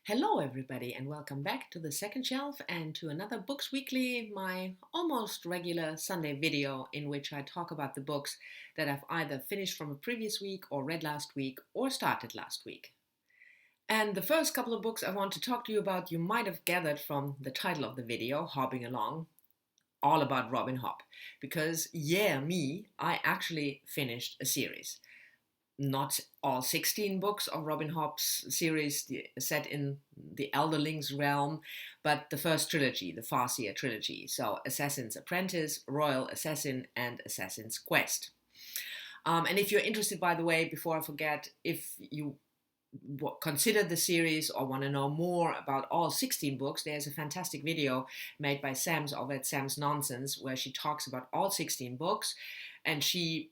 Hello, everybody, and welcome back to the second shelf and to another Books Weekly, my almost regular Sunday video in which I talk about the books that I've either finished from a previous week or read last week or started last week. And the first couple of books I want to talk to you about, you might have gathered from the title of the video, Hobbing Along, all about Robin Hobb. Because, I actually finished a series. Not all 16 books of Robin Hobb's series set in the Elderlings realm, but the first trilogy, the Farseer trilogy. So Assassin's Apprentice, Royal Assassin, and Assassin's Quest. And if you're interested, by the way, before I forget, if you consider the series or want to know more about all 16 books, there's a fantastic video made by Sam's over at Sam's Nonsense where she talks about all 16 books, and she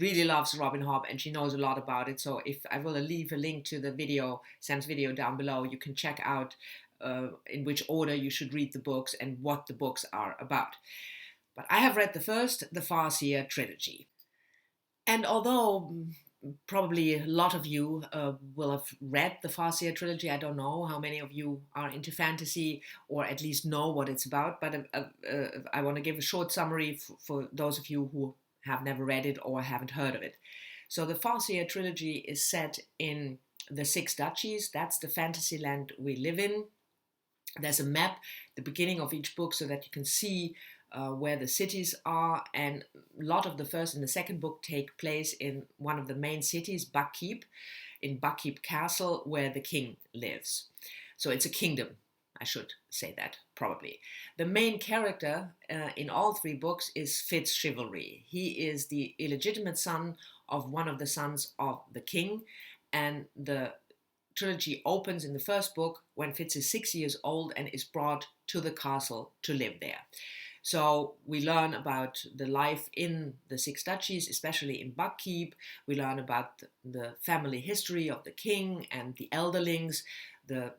really loves Robin Hobb and she knows a lot about it. So if I will leave a link to the video, Sam's video down below, you can check out in which order you should read the books and what the books are about. But I have read the first, the Farseer trilogy. And although probably a lot of you will have read the Farseer trilogy, I don't know how many of you are into fantasy or at least know what it's about, but I want to give a short summary for those of you who have never read it or haven't heard of it. So the Farseer trilogy is set in the Six Duchies. That's the fantasy land we live in. There's a map at the beginning of each book so that you can see where the cities are, and a lot of the first and the second book take place in one of the main cities, Buckkeep, in Buckkeep Castle, where the king lives. So it's a kingdom, I should say that, probably. The main character in all three books is Fitz Chivalry. He is the illegitimate son of one of the sons of the king, and the trilogy opens in the first book when Fitz is 6 years old and is brought to the castle to live there. So we learn about the life in the Six Duchies, especially in Buckkeep. We learn about the family history of the king and the elderlings, the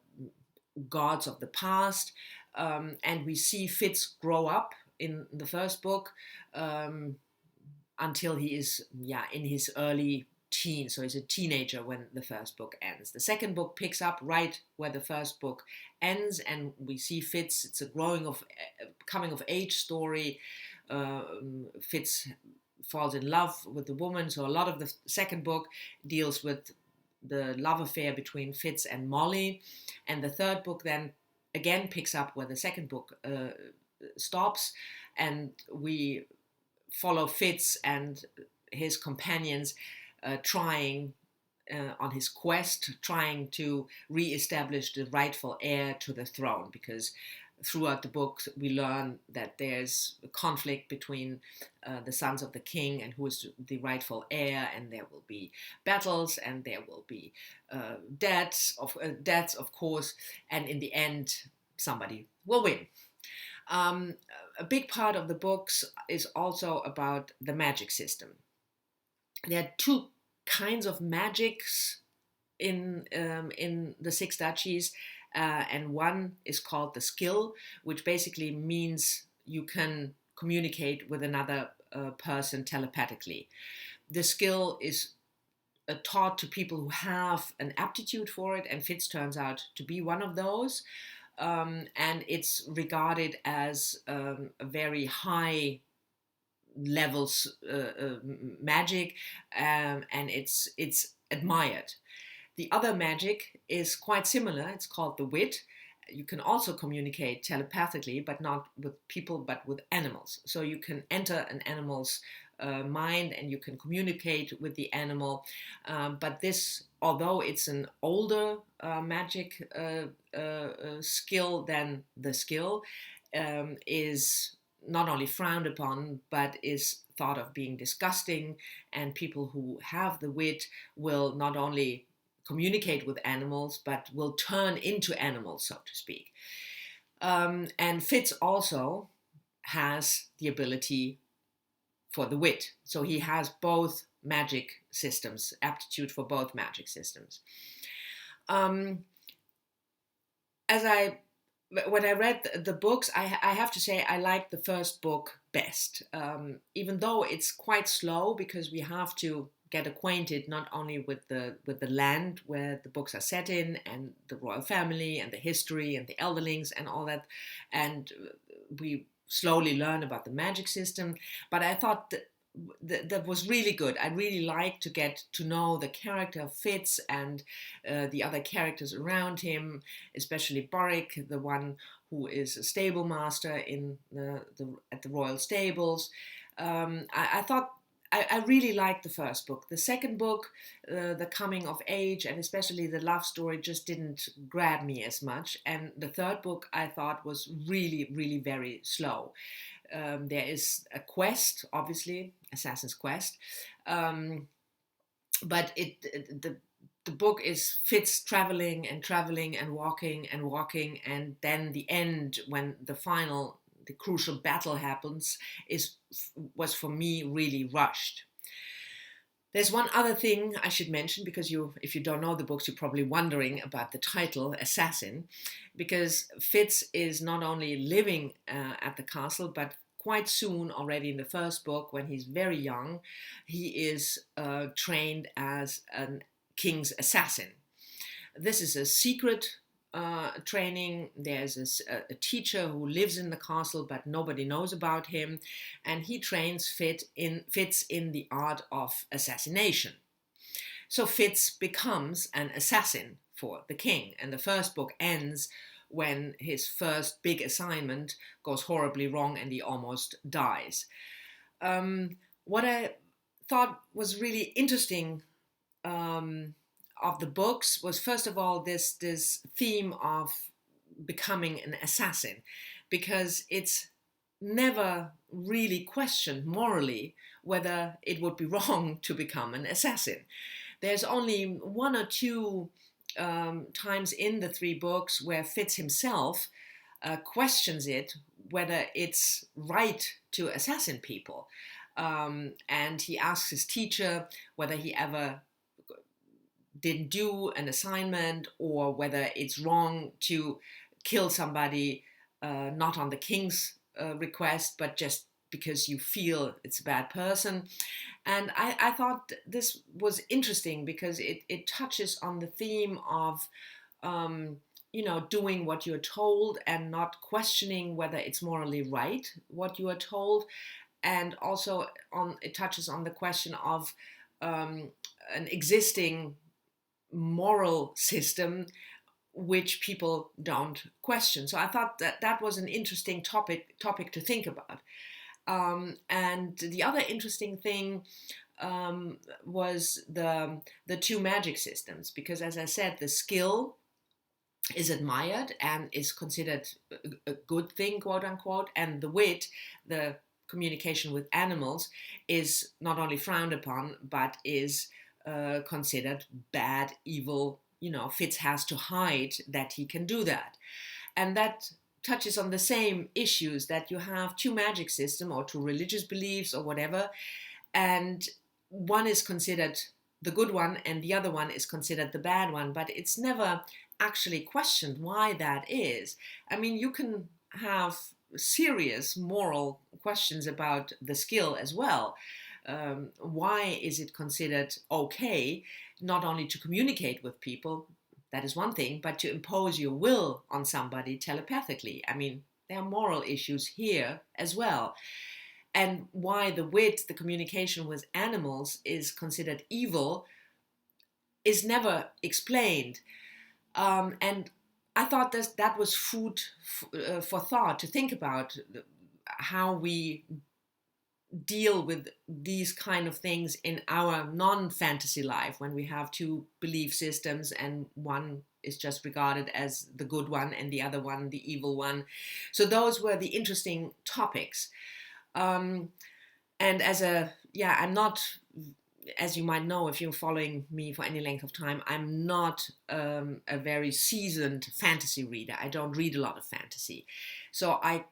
gods of the past, and we see Fitz grow up in the first book until he is in his early teens, so he's a teenager when the first book ends. The second book picks up right where the first book ends, and we see Fitz. It's a coming of age story. Fitz falls in love with the woman, so a lot of the second book deals with the love affair between Fitz and Molly, and the third book then again picks up where the second book stops, and we follow Fitz and his companions trying on his quest, trying to re-establish the rightful heir to the throne, because throughout the book we learn that there's a conflict between the sons of the king and who is the rightful heir, and there will be battles and there will be deaths of course, and in the end somebody will win. A big part of the books is also about the magic system. There are two kinds of magics in the Six Duchies, and one is called the skill, which basically means you can communicate with another person telepathically. The skill is taught to people who have an aptitude for it, and Fitz turns out to be one of those. And it's regarded as a very high levels magic, and it's admired. The other magic is quite similar. It's called the wit. You can also communicate telepathically, but not with people, but with animals. So you can enter an animal's mind and you can communicate with the animal. But this, although it's an older magic skill than the skill, is not only frowned upon, but is thought of being disgusting, and people who have the wit will not only communicate with animals, but will turn into animals, so to speak. And Fitz also has the ability for the wit. So he has both magic systems, aptitude for both magic systems. When I read the books, I have to say I liked the first book best, even though it's quite slow because we have to get acquainted not only with the land where the books are set in, and the royal family and the history and the elderlings and all that, and we slowly learn about the magic system. But I thought that was really good. I really like to get to know the character of Fitz and the other characters around him, especially Boric, the one who is a stable master at the royal stables. I thought I really liked the first book. The second book, the coming of age and especially the love story, just didn't grab me as much. And the third book I thought was really, really very slow. There is a quest, obviously, Assassin's Quest, but the book is Fitz traveling and traveling and walking, and then the end, when the crucial battle happens, was for me really rushed. There's one other thing I should mention, because if you don't know the books, you're probably wondering about the title, Assassin, because Fitz is not only living at the castle, but quite soon, already in the first book, when he's very young, he is trained as a king's assassin. This is a secret training. There's a teacher who lives in the castle, but nobody knows about him, and he trains Fitz in the art of assassination. So Fitz becomes an assassin for the king, and the first book ends when his first big assignment goes horribly wrong and he almost dies. What I thought was really interesting of the books was, first of all, this theme of becoming an assassin, because it's never really questioned morally whether it would be wrong to become an assassin. There's only one or two times in the three books where Fitz himself questions it, whether it's right to assassin people. And he asks his teacher whether he ever didn't do an assignment, or whether it's wrong to kill somebody not on the king's request, but just because you feel it's a bad person. And I thought this was interesting, because it touches on the theme of doing what you're told and not questioning whether it's morally right what you are told. And also it touches on the question of an existing moral system which people don't question. So I thought that was an interesting topic to think about. And the other interesting thing was the two magic systems, because, as I said, the skill is admired and is considered a good thing, quote unquote, and the wit, the communication with animals, is not only frowned upon, but is considered bad, evil. Fitz has to hide that he can do that. And that touches on the same issues, that you have two magic systems or two religious beliefs or whatever, and one is considered the good one and the other one is considered the bad one, but it's never actually questioned why that is. I mean, you can have serious moral questions about the skill as well. Why is it considered okay not only to communicate with people, that is one thing, but to impose your will on somebody telepathically? I mean, there are moral issues here as well. And why the wit, the communication with animals, is considered evil is never explained. And I thought that was food for thought, to think about how we deal with these kind of things in our non-fantasy life, when we have two belief systems and one is just regarded as the good one and the other one the evil one. So those were the interesting topics. And I'm not, as you might know if you're following me for any length of time, I'm not a very seasoned fantasy reader. I don't read a lot of fantasy. So I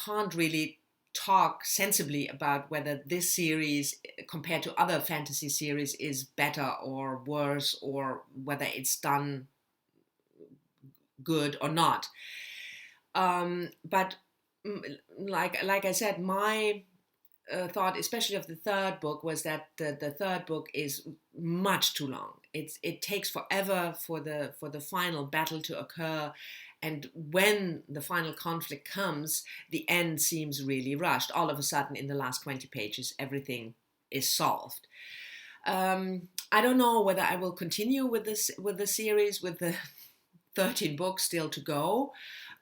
can't really talk sensibly about whether this series compared to other fantasy series is better or worse, or whether it's done good or not. But like I said, my thought, especially of the third book, was that the third book is much too long. It takes forever for the final battle to occur, and when the final conflict comes, the end seems really rushed. All of a sudden, in the last 20 pages, everything is solved. I don't know whether I will continue with the series with the 13 books still to go.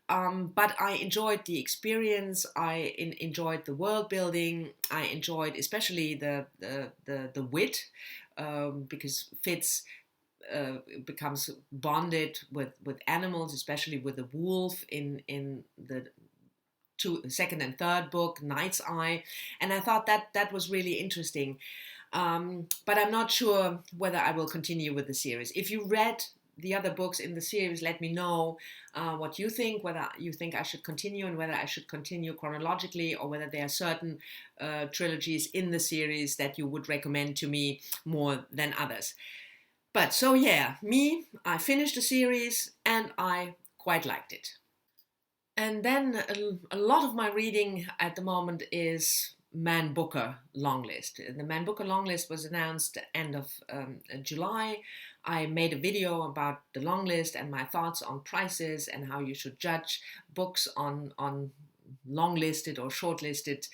But I enjoyed the experience. I enjoyed the world building. I enjoyed especially the wit, because Fitz becomes bonded with animals, especially with the wolf in the second and third book, Night's Eye, and I thought that was really interesting. But I'm not sure whether I will continue with the series. If you read the other books in the series, let me know what you think, whether you think I should continue and whether I should continue chronologically, or whether there are certain trilogies in the series that you would recommend to me more than others. But so yeah, I finished the series and I quite liked it. And then a lot of my reading at the moment is Manbooker longlist. The Manbooker longlist was announced end of July. I made a video about the longlist and my thoughts on prices and how you should judge books on long-listed or short-listed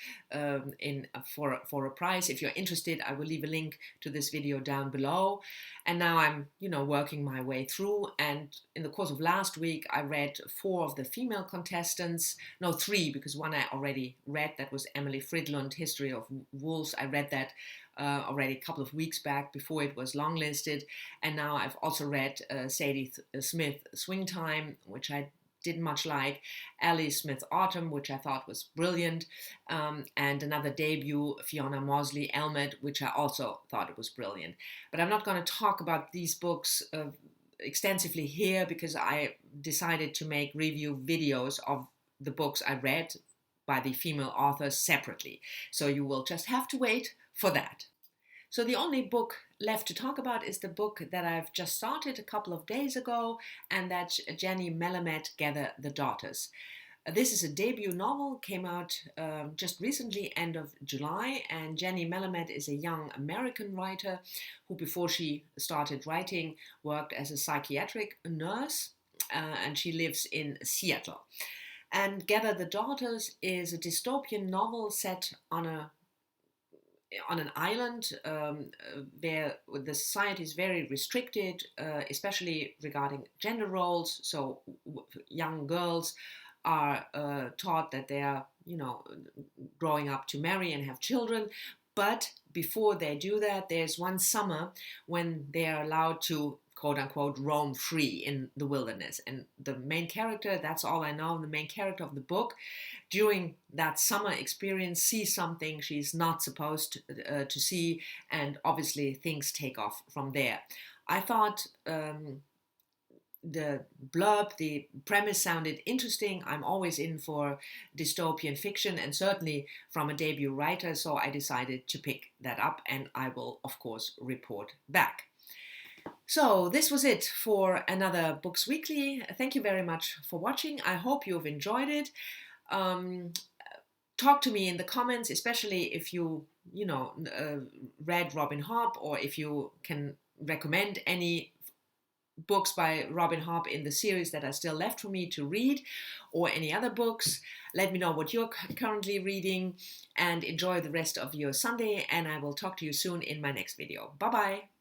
for a price. If you're interested, I will leave a link to this video down below. And now I'm, working my way through. And in the course of last week, I read 4 of the female contestants. No, 3, because one I already read. That was Emily Fridlund, History of Wolves. I read that already a couple of weeks back before it was longlisted. And now I've also read Zadie Smith, Swing Time, which I didn't much like, Ali Smith Autumn, which I thought was brilliant, and another debut, Fiona Mozley, Elmet, which I also thought it was brilliant. But I'm not going to talk about these books extensively here because I decided to make review videos of the books I read by the female authors separately. So you will just have to wait for that. So the only book left to talk about is the book that I've just started a couple of days ago, and that's Jennie Melamed, Gather the Daughters. This is a debut novel, came out just recently, end of July, and Jennie Melamed is a young American writer who, before she started writing, worked as a psychiatric nurse, and she lives in Seattle. And Gather the Daughters is a dystopian novel set on an island where the society is very restricted, especially regarding gender roles. So young girls are taught that they are, growing up to marry and have children. But before they do that, there's one summer when they are allowed to, quote unquote, roam free in the wilderness. And the main character, that's all I know, the main character of the book, during that summer experience sees something she's not supposed to see, and obviously things take off from there. I thought the blurb, the premise sounded interesting. I'm always in for dystopian fiction, and certainly from a debut writer, so I decided to pick that up, and I will, of course, report back. So this was it for another Books Weekly. Thank you very much for watching. I hope you've enjoyed it. Talk to me in the comments, especially if you read Robin Hobb, or if you can recommend any books by Robin Hobb in the series that are still left for me to read, or any other books. Let me know what you're currently reading, and enjoy the rest of your Sunday, and I will talk to you soon in my next video. Bye bye.